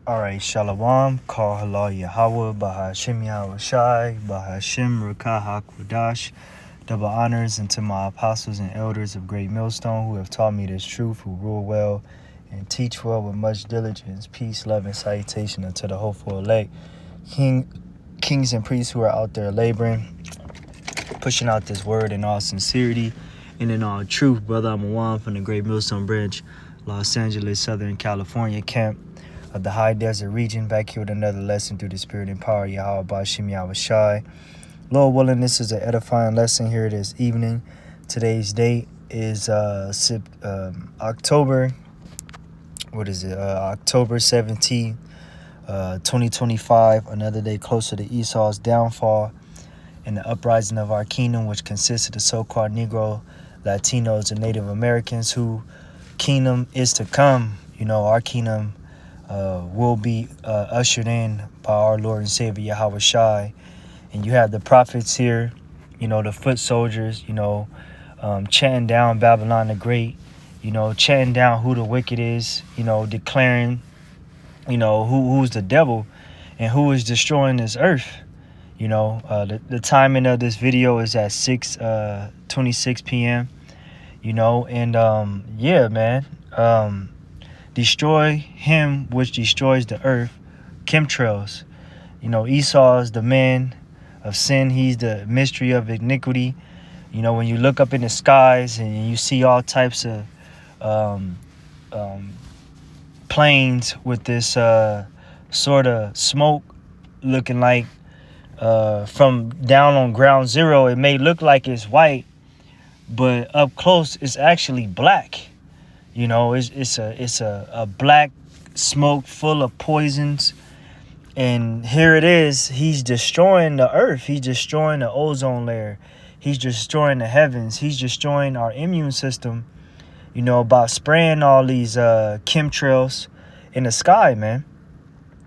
All right, Shalom, Kal Halal Yahweh, Bahashim Yahweh Shai, Bahashim Rakah HaKodash. Double honors unto my apostles and elders of Great Millstone who have taught me this truth, who rule well and teach well with much diligence. Peace, love, and salutation unto the hopeful elect. Kings and priests who are out there laboring, pushing out this word in all sincerity and in all truth. Brother, I'm Awan from the Great Millstone Branch, Los Angeles, Southern California camp of the high desert region, back here with another lesson through the spirit and power of Yahweh Bashim Yahweh Shai. Lord willing, this is an edifying lesson here this evening. Today's date is October 17th, 2025. Another day closer to Esau's downfall and the uprising of our kingdom, which consists of the so-called Negro, Latinos, and Native Americans, who kingdom is to come. You know, our kingdom will be ushered in by our Lord and Savior Yahweh Shai. And you have the prophets here, you know, the foot soldiers, you know, chanting down Babylon the Great, you know, chanting down who the wicked is, you know, declaring, you know, who's the devil and who is destroying this earth. You know, the timing of this video is at 6:26 p.m., you know, and yeah, man. Destroy him which destroys the earth. Chemtrails. You know, Esau is the man of sin. He's the mystery of iniquity. You know, when you look up in the skies and you see all types of planes with this sort of smoke looking like from down on ground zero, it may look like it's white, but up close it's actually black. You know, it's a black smoke full of poisons. And here it is. He's destroying the earth. He's destroying the ozone layer. He's destroying the heavens. He's destroying our immune system, you know, by spraying all these chemtrails in the sky, man.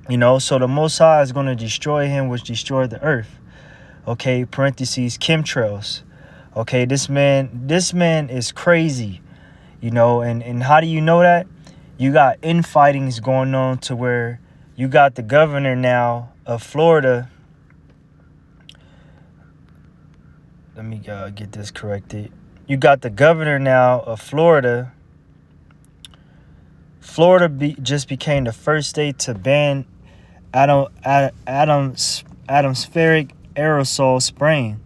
You know, so the Most High is going to destroy him, which destroyed the earth. Okay, parentheses, chemtrails. Okay, this man is crazy. You know, and how do you know that? You got infightings going on to where you got the governor now of Florida. Let me get this corrected. You got the governor now of Florida. Florida just became the first state to ban atmospheric aerosol spraying,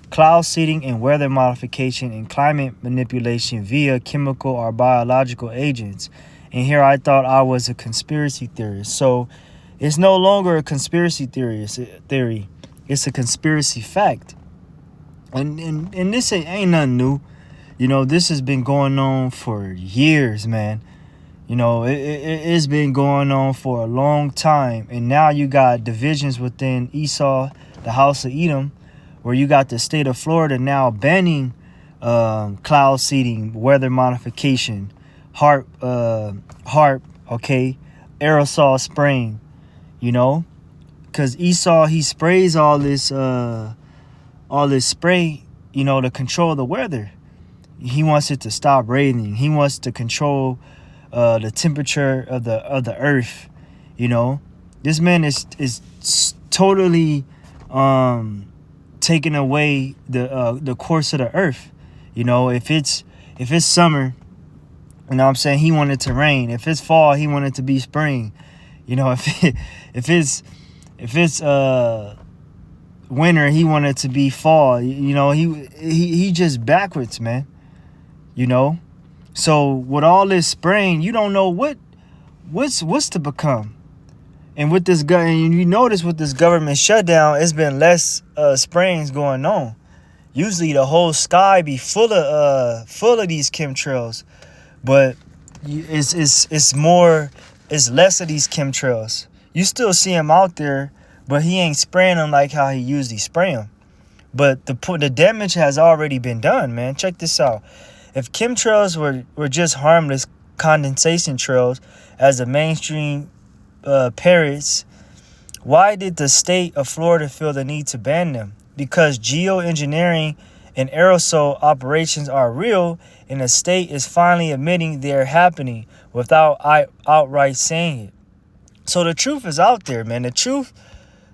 cloud seeding, and weather modification and climate manipulation via chemical or biological agents. And here I thought I was a conspiracy theorist. So it's no longer a conspiracy theory. It's a conspiracy fact. And this ain't nothing new. You know, this has been going on for years, man. You know, it's been going on for a long time. And now you got divisions within Esau, the house of Edom, where you got the state of Florida now banning cloud seeding, weather modification, HARP, okay, aerosol spraying, you know, because Esau, he sprays all this spray, you know, to control the weather. He wants it to stop raining. He wants to control the temperature of the earth. You know, this man is totally taking away the course of the earth. You know, if it's summer, you know what I'm saying, he wanted to rain. If it's fall, he wanted to be spring. You know, if it's winter, he wanted to be fall. You know, he just backwards, man. You know, so with all this spraying, you don't know what's to become. And with this and you notice with this government shutdown, it's been less sprayings going on. Usually the whole sky be full of these chemtrails, but it's less of these chemtrails. You still see him out there, but he ain't spraying them like how he usually spray them. But the damage has already been done, man. Check this out. If chemtrails were just harmless condensation trails, as the mainstream parrots, why did the state of Florida feel the need to ban them? Because geoengineering and aerosol operations are real, and the state is finally admitting they're happening without outright saying it. So the truth is out there, man. The truth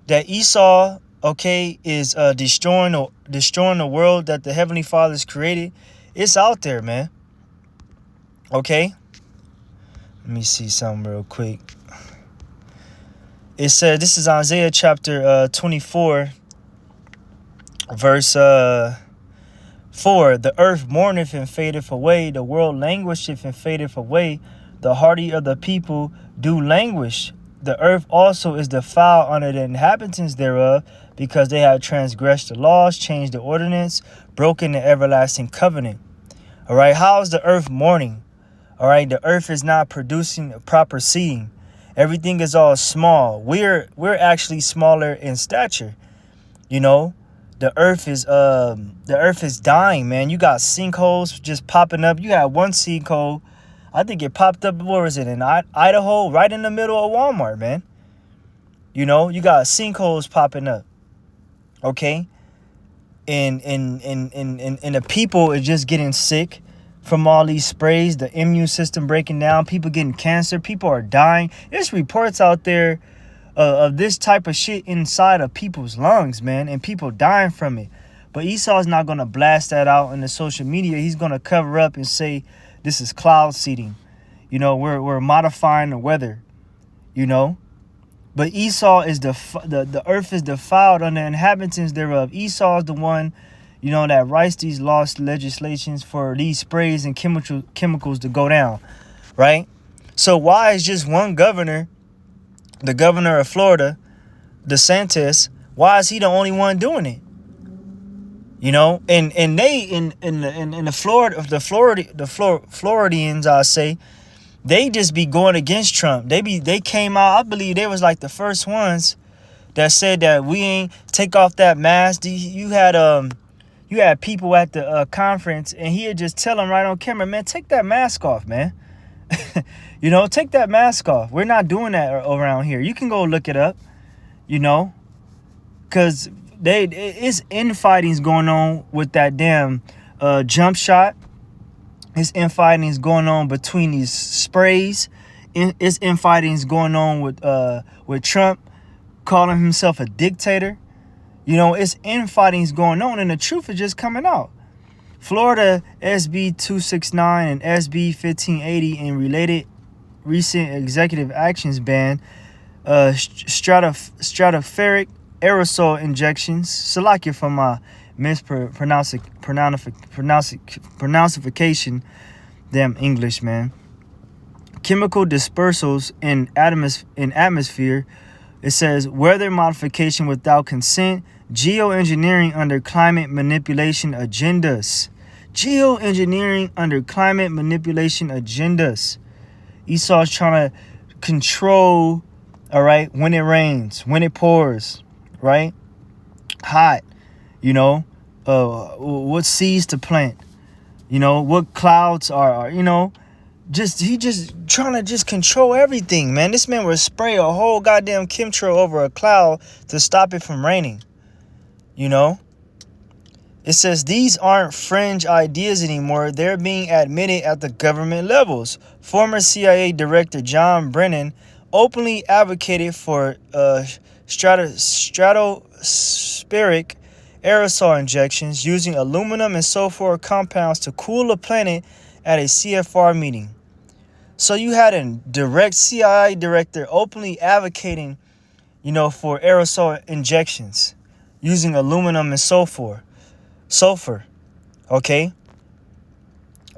that Esau, okay, is destroying the world that the Heavenly Father's created. It's out there, man. Okay. Let me see something real quick. It said, this is Isaiah chapter 24, verse 4. The earth mourneth and fadeth away, the world languisheth and fadeth away, the hearty of the people do languish. The earth also is defiled under the inhabitants thereof, because they have transgressed the laws, changed the ordinance, broken the everlasting covenant. All right, how is the earth mourning? All right, the earth is not producing proper seeding. Everything is all small. We're actually smaller in stature. You know, the earth is dying, man. You got sinkholes just popping up. You had one sinkhole, I think it popped up, where was it, in Idaho, right in the middle of Walmart, man. You know, you got sinkholes popping up. Okay? And the people are just getting sick from all these sprays, the immune system breaking down, people getting cancer, people are dying. There's reports out there of this type of shit inside of people's lungs, man, and people dying from it. But Esau's not going to blast that out in the social media. He's going to cover up and say, this is cloud seeding. You know, we're modifying the weather, you know. But Esau is the earth is defiled under the inhabitants thereof. Esau is the one, you know, that writes these laws, legislations for these sprays and chemicals to go down, right? So why is just one governor, the governor of Florida, DeSantis, why is he the only one doing it? You know, and they in the Floridians, I say, they just be going against Trump. They came out, I believe they was like the first ones that said that we ain't take off that mask. You had people at the conference, and he would just tell them right on camera, man, take that mask off, man. You know, take that mask off. We're not doing that around here. You can go look it up, you know, because it's infighting's going on with that damn jump shot. It's infighting's going on between these sprays. It's infighting's going on with Trump calling himself a dictator. You know, it's infighting's going on, and the truth is just coming out. Florida SB 269 and SB 1580 and related recent executive actions ban stratospheric aerosol injections. Salakia for my pronunciation. Damn English, man. Chemical dispersals in atmosphere. It says weather modification without consent. Geoengineering under climate manipulation agendas. Geoengineering under climate manipulation agendas. Esau's trying to control, all right, when it rains, when it pours, right? Hot, you know, what seeds to plant, you know, what clouds are, you know, he just trying to just control everything, man. This man would spray a whole goddamn chemtrail over a cloud to stop it from raining, you know. It says these aren't fringe ideas anymore. They're being admitted at the government levels. Former CIA Director John Brennan openly advocated for stratospheric aerosol injections using aluminum and sulfur compounds to cool the planet at a CFR meeting. So you had a direct CIA director openly advocating, you know, for aerosol injections using aluminum and sulfur. Okay.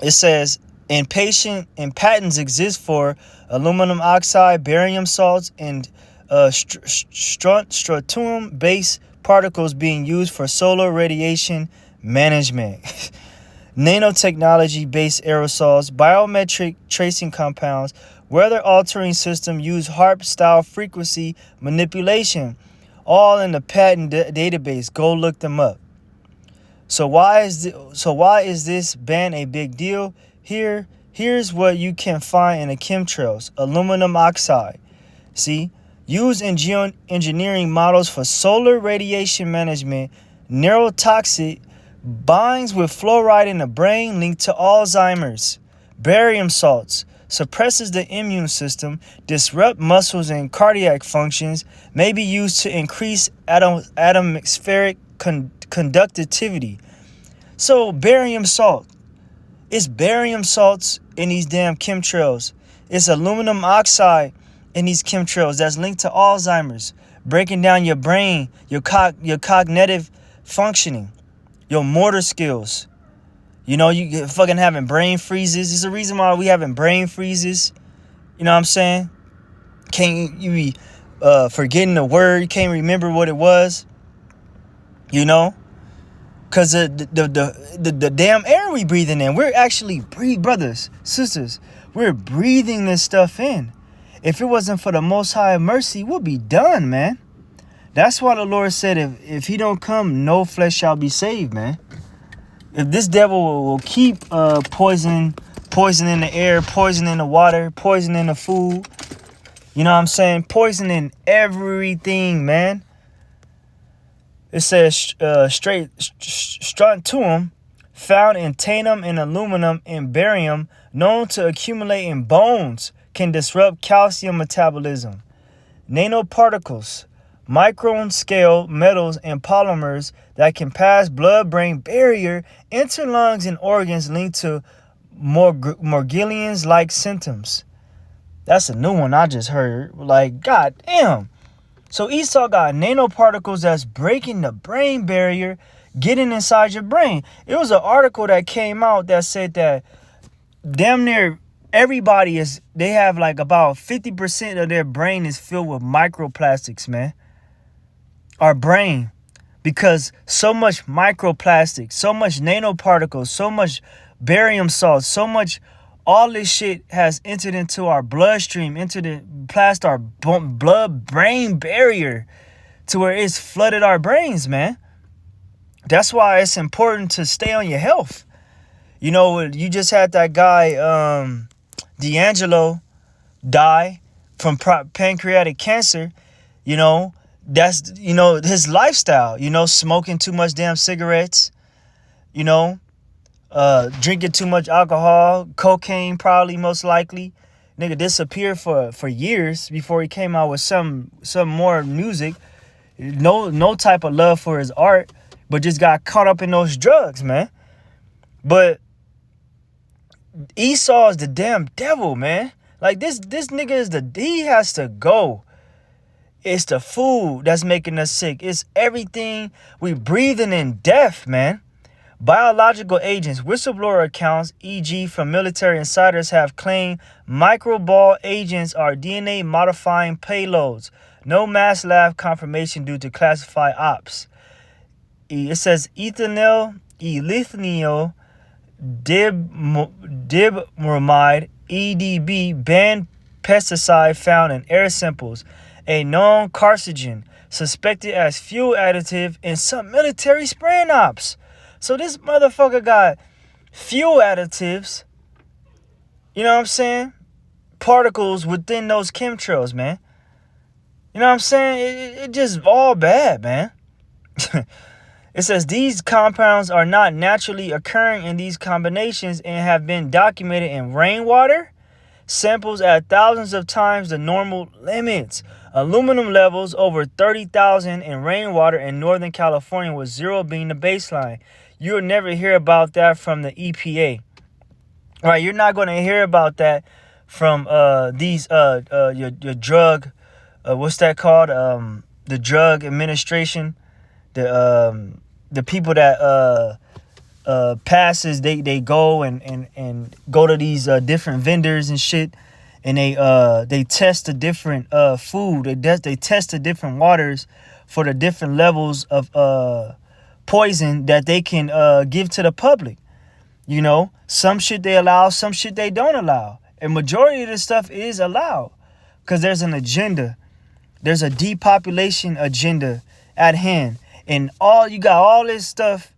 It says patents exist for aluminum oxide, barium salts, and strontium-based particles being used for solar radiation management. Nanotechnology-based aerosols, biometric tracing compounds, weather-altering system use HARP-style frequency manipulation, all in the patent database. Go look them up. So why is this ban a big deal? Here's what you can find in the chemtrails. Aluminum oxide. See? Used in geoengineering models for solar radiation management, neurotoxic, binds with fluoride in the brain linked to Alzheimer's. Barium salts, suppresses the immune system, disrupt muscles and cardiac functions, may be used to increase atmospheric conductivity. So barium salt. It's barium salts in these damn chemtrails. It's aluminum oxide in these chemtrails that's linked to Alzheimer's, breaking down your brain, your cognitive functioning, your motor skills. You know, you get fucking having brain freezes. There's a reason why we having brain freezes. You know what I'm saying? Can't you be forgetting the word? You can't remember what it was. You know? Because the damn air we breathing in. We're actually brothers, sisters. We're breathing this stuff in. If it wasn't for the Most High mercy, we'll be done, man. That's why the Lord said, if he don't come, no flesh shall be saved, man. If this devil will keep poison in the air, poison in the water, poison in the food, you know what I'm saying? Poison in everything, man. It says strontium, found in titanium and aluminum and barium, known to accumulate in bones, can disrupt calcium metabolism. Nanoparticles, micron-scale metals and polymers that can pass blood-brain barrier, enter lungs and organs linked to Morgellons-like symptoms. That's a new one I just heard. Like, god damn. So Esau got nanoparticles that's breaking the brain barrier, getting inside your brain. It was an article that came out that said that damn near everybody they have like about 50% of their brain is filled with microplastics, man. Our brain. Because so much microplastics, so much nanoparticles, so much barium salt, so much, all this shit has entered into our bloodstream, past our blood-brain barrier to where it's flooded our brains, man. That's why it's important to stay on your health. You know, you just had that guy, D'Angelo, die from pancreatic cancer. You know, that's, you know, his lifestyle, you know, smoking too much damn cigarettes, you know, drinking too much alcohol, cocaine probably most likely. Nigga disappeared for years before he came out with some more music. No type of love for his art, but just got caught up in those drugs, man. But Esau is the damn devil, man. Like this nigga he has to go. It's the food that's making us sick. It's everything we breathing in death, man. Biological agents, whistleblower accounts, e.g. from military insiders, have claimed microball agents are DNA modifying payloads. No mass lab confirmation due to classified ops. It says ethanol, dibbromide, EDB, banned pesticide found in air samples. A known carcinogen suspected as fuel additive in some military spraying ops. So this motherfucker got fuel additives, you know what I'm saying? Particles within those chemtrails, man. You know what I'm saying? It just all bad, man. It says these compounds are not naturally occurring in these combinations and have been documented in rainwater samples at thousands of times the normal limits. Aluminum levels over 30,000 in rainwater in Northern California, with 0 being the baseline. You'll never hear about that from the EPA. Right, you're not going to hear about that from these your drug what's that called? The drug administration, the people that passes, they go and go to these different vendors and shit, and they test the different food. They test the different waters for the different levels of poison that they can give to the public. You know, some shit they allow, some shit they don't allow. And majority of this stuff is allowed because there's an agenda. There's a depopulation agenda at hand. And you got all this stuff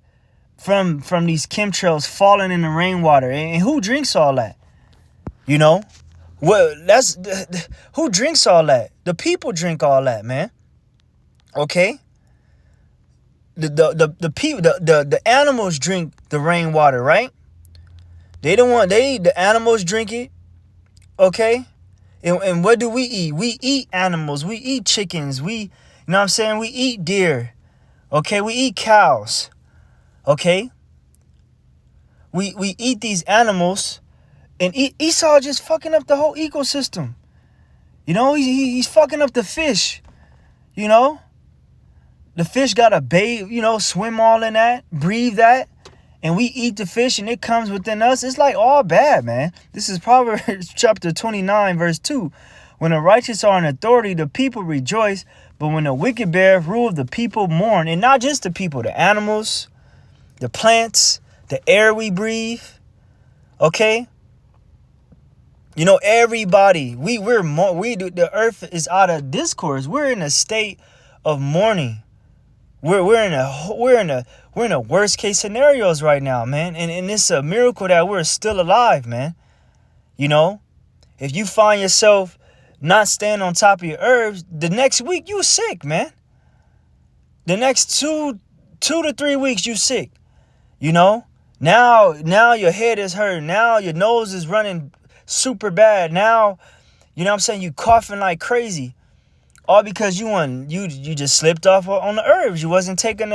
from these chemtrails falling in the rainwater. And who drinks all that? You know? Well, who drinks all that? The people drink all that, man. Okay? The people, the animals drink the rainwater, right? The animals drink it. Okay? And what do we eat? We eat animals. We eat chickens. You know what I'm saying? We eat deer. Okay? We eat cows. Okay? We eat these animals, and Esau just fucking up the whole ecosystem. You know, he's fucking up the fish. You know? The fish gotta bathe, you know, swim all in that, breathe that. And we eat the fish and it comes within us. It's like all bad, man. This is Proverbs chapter 29, verse 2. When the righteous are in authority, the people rejoice. But when the wicked bear rule, the people mourn. And not just the people, the animals, the plants, the air we breathe. Okay? You know, everybody, the earth is out of discourse. We're in a state of mourning. We're in a worst case scenarios right now, man. And it's a miracle that we're still alive, man. You know, if you find yourself not staying on top of your herbs, the next week you sick, man. The next two to 3 weeks you sick. You know, now your head is hurting. Now your nose is running super bad. Now, you know what I'm saying, you coughing like crazy. All because you just slipped off on the herbs. You wasn't taking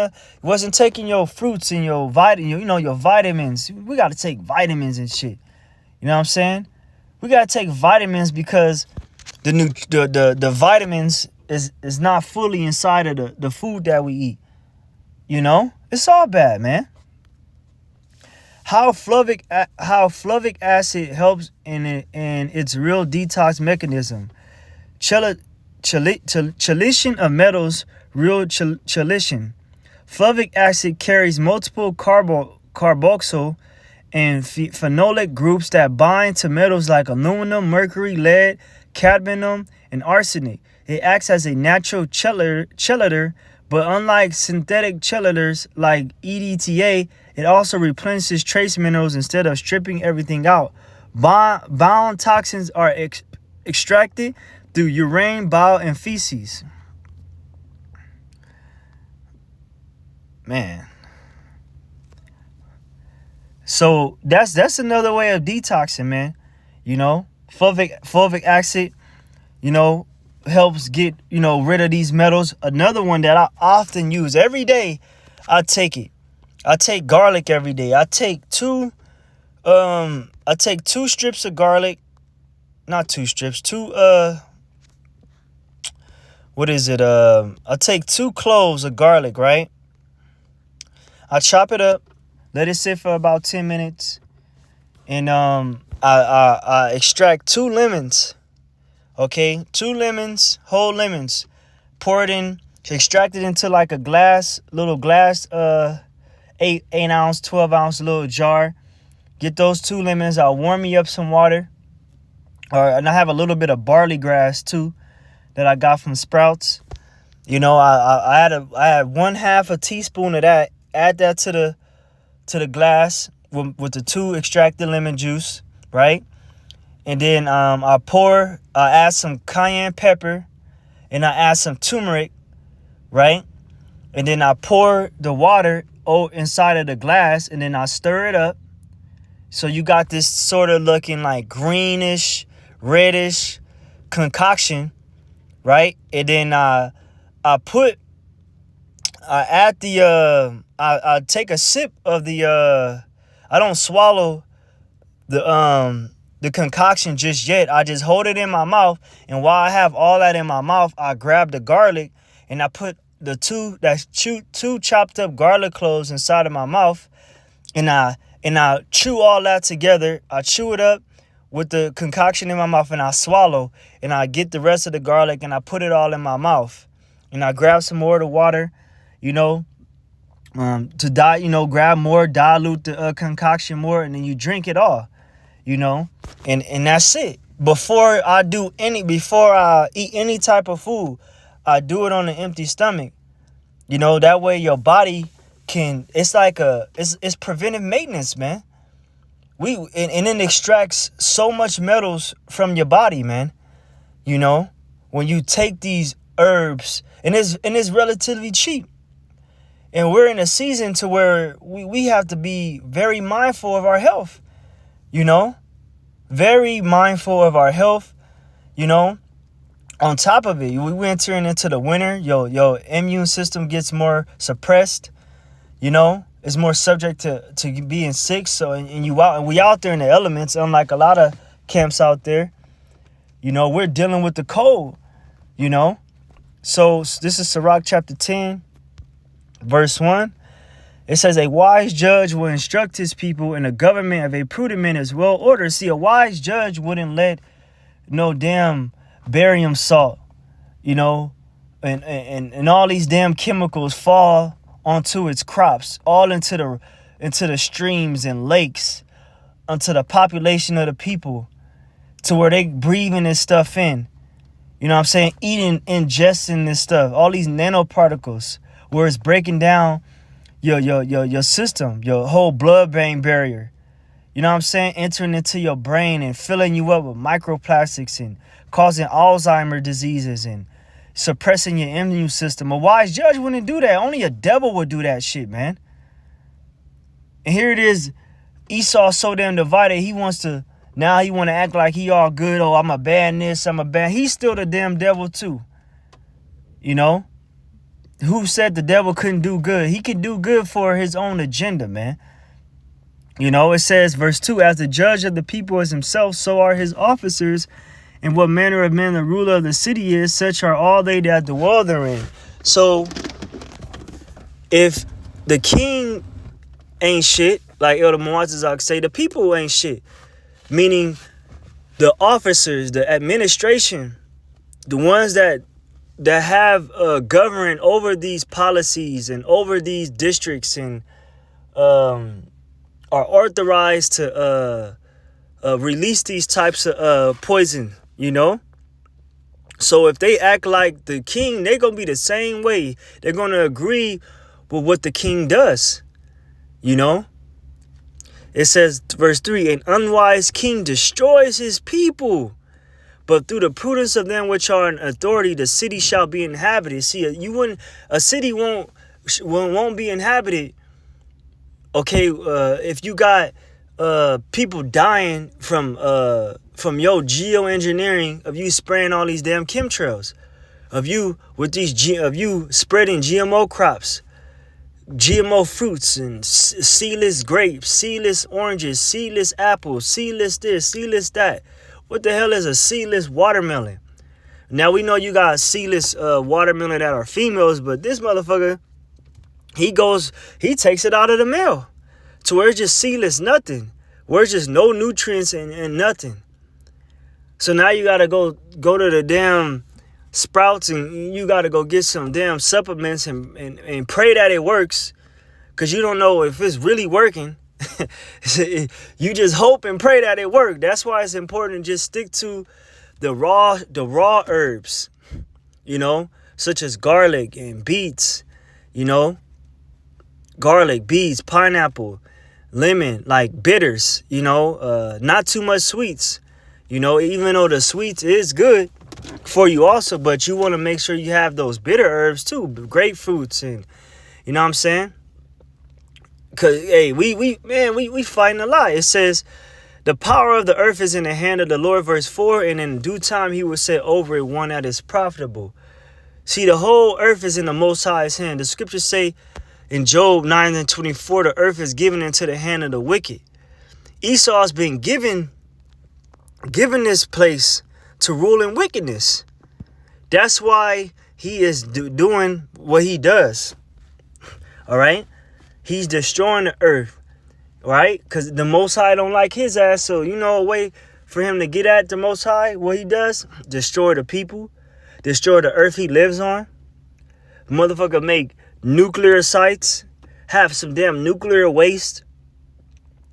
your fruits and your your vitamins. We got to take vitamins and shit. You know what I'm saying? We got to take vitamins because the vitamins is not fully inside of the food that we eat. You know? It's all bad, man. How flavic acid helps in its real detox mechanism. Chelation of metals, real chelation. Flavic acid carries multiple carboxyl and phenolic groups that bind to metals like aluminum, mercury, lead, cadmium, and arsenic. It acts as a natural chelator, but unlike synthetic chelators like EDTA, it also replenishes trace minerals instead of stripping everything out. Bound toxins are extracted through urine, bile, and feces. Man. So that's another way of detoxing, man. You know, fulvic acid, you know, helps get, rid of these metals. Another one that I often use every day, I take it. I take garlic every day. I take two strips of garlic. Not two strips, I take 2 cloves of garlic, right? I chop it up, let it sit for about 10 minutes, and I extract 2 lemons. Okay, 2 lemons, whole lemons. Pour it in, extract it into like a little glass, 8 ounce, 12 ounce little jar. Get those 2 lemons. I'll warm me up some water, and I have a little bit of barley grass too that I got from Sprouts. You know, I had 1/2 a teaspoon of that. Add that to the glass with the 2 extracted lemon juice, right? And then I add some cayenne pepper, and I add some turmeric, right? And then I pour the water inside of the glass, and then I stir it up. So you got this sort of looking like greenish, reddish concoction, right? And then I take a sip of I don't swallow the concoction just yet. I just hold it in my mouth, and while I have all that in my mouth, I grab the garlic and I put the two chopped up garlic cloves inside of my mouth, and I chew all that together. I chew it up with the concoction in my mouth, and I swallow, and I get the rest of the garlic and I put it all in my mouth, and I grab some more of the water, grab more, dilute the concoction more, and then you drink it all, and that's it. Before I eat any type of food, I do it on an empty stomach. That way your body it's preventive maintenance, man. And it extracts so much metals from your body, man. When you take these herbs, and it's relatively cheap. And we're in a season to where we have to be very mindful of our health, very mindful of our health, you know. On top of it, we entering into the winter. Your immune system gets more suppressed, you know. It's more subject to being sick. So, and we out there in the elements, unlike a lot of camps out there. You know, we're dealing with the cold, you know. So this is Sirach chapter 10, verse 1. It says, a wise judge will instruct his people, and the government of a prudent man is well ordered. See, a wise judge wouldn't let no damn barium salt, you know, and all these damn chemicals fall onto its crops, all into the streams and lakes, onto the population of the people, to where they breathing this stuff in. You know what I'm saying? Ingesting this stuff, all these nanoparticles, where it's breaking down your system, your whole blood-brain barrier. You know what I'm saying? Entering into your brain and filling you up with microplastics and causing Alzheimer's diseases and suppressing your immune system. A wise judge wouldn't do that. Only a devil would do that shit, man. And here it is. Esau so damn divided. He want to act like he all good. Oh, I'm a bad this, I'm a bad. He's still the damn devil too. You know? Who said the devil couldn't do good? He can do good for his own agenda, man. You know, it says, verse 2, as the judge of the people is himself, so are his officers. And what manner of men the ruler of the city is, such are all they that dwell therein. So, if the king ain't shit, like Elder Mu'azzazak say, the people ain't shit. Meaning, the officers, the administration, the ones that have governed over these policies and over these districts and are authorized to release these types of poison, you know. So if they act like the king, they're going to be the same way. They're going to agree with what the king does, you know. It says, verse 3, an unwise king destroys his people, but through the prudence of them which are in authority, the city shall be inhabited. See, a city won't be inhabited. Okay, if you got people dying from your geoengineering, of you spraying all these damn chemtrails, of you spreading GMO crops, GMO fruits and seedless grapes, seedless oranges, seedless apples, seedless this, seedless that. What the hell is a seedless watermelon? Now we know you got seedless watermelon that are females, but this motherfucker, he takes it out of the male to where it's just seedless nothing, where it's just no nutrients and nothing. So now you gotta go to the damn Sprouts and you gotta go get some damn supplements and pray that it works, because you don't know if it's really working. You just hope and pray that it works. That's why it's important to just stick to the raw herbs, you know, such as garlic and beets, you know, garlic, beets, pineapple, lemon, like bitters, you know, not too much sweets, you know, even though the sweets is good for you also, but you want to make sure you have those bitter herbs too, grapefruits, and you know what I'm saying? Cause hey, we fighting a lot. It says the power of the earth is in the hand of the Lord, verse 4, and in due time he will set over it one that is profitable. See, the whole earth is in the Most High's hand. The scriptures say in Job 9:24, the earth is given into the hand of the wicked. Esau's been given this place to rule in wickedness. That's why he is doing what he does. All right? He's destroying the earth. Right? Because the Most High don't like his ass. So, you know, a way for him to get at the Most High, what he does, destroy the people, destroy the earth he lives on. Motherfucker make nuclear sites, have some damn nuclear waste.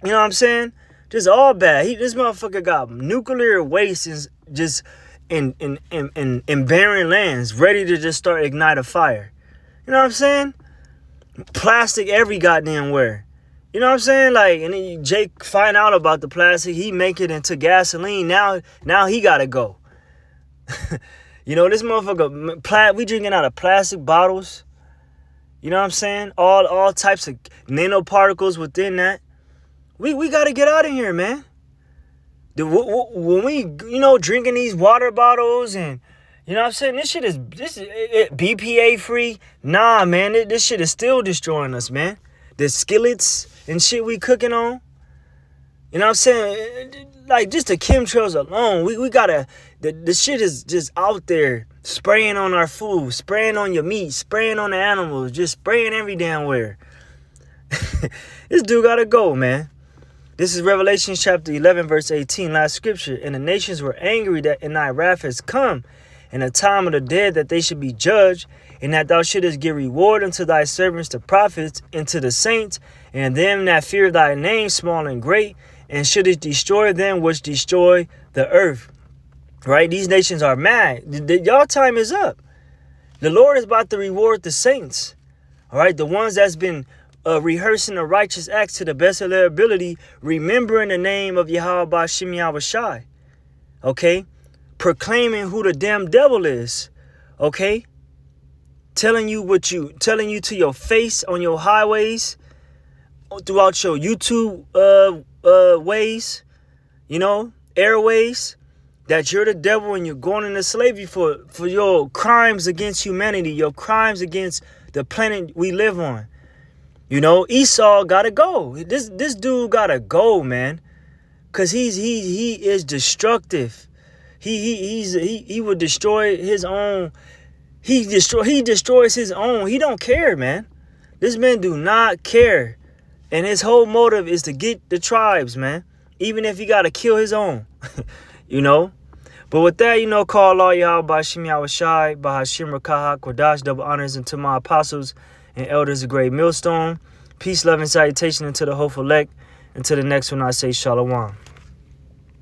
You know what I'm saying? Just all bad. This motherfucker got nuclear waste just in barren lands, ready to just start ignite a fire. You know what I'm saying? Plastic every goddamn where. You know what I'm saying? Like, and then Jake find out about the plastic, he make it into gasoline. Now he gotta go. You know, this motherfucker, we drinking out of plastic bottles. You know what I'm saying? All types of nanoparticles within that. We got to get out of here, man. When we, drinking these water bottles and, you know what I'm saying? This is BPA free. Nah, man, this shit is still destroying us, man. The skillets and shit we cooking on. You know what I'm saying? Like, just the chemtrails alone. We gotta, the shit is just out there. Spraying on our food, spraying on your meat, spraying on the animals, just spraying every damn where. This dude gotta go, man. This is Revelation chapter 11, verse 18, last scripture. And the nations were angry that in thy wrath has come, in the time of the dead that they should be judged, and that thou shouldest give reward unto thy servants the prophets, and to the saints, and them that fear thy name, small and great, and shouldest destroy them which destroy the earth. Right? These nations are mad. Y'all time is up. The Lord is about to reward the saints. All right? The ones that's been rehearsing the righteous acts to the best of their ability, remembering the name of Yahweh Ba'Shem Yahweh Shai. Okay? Proclaiming who the damn devil is. Okay? Telling you to your face on your highways, throughout your YouTube ways, airways, that you're the devil and you're going into slavery for your crimes against humanity, your crimes against the planet we live on. Esau gotta go. This dude gotta go, man, cause he is destructive. He would destroy his own. He destroys his own. He don't care, man. This man do not care, and his whole motive is to get the tribes, man. Even if he gotta kill his own, But with that, call all Yahweh Ba'Shem Yahweh Shai, Bahashim Rakaha, Kodash, double honors unto my apostles and elders of Great Millstone. Peace, love, and salutation unto the hopeful elect. Until the next one, I say Shalom.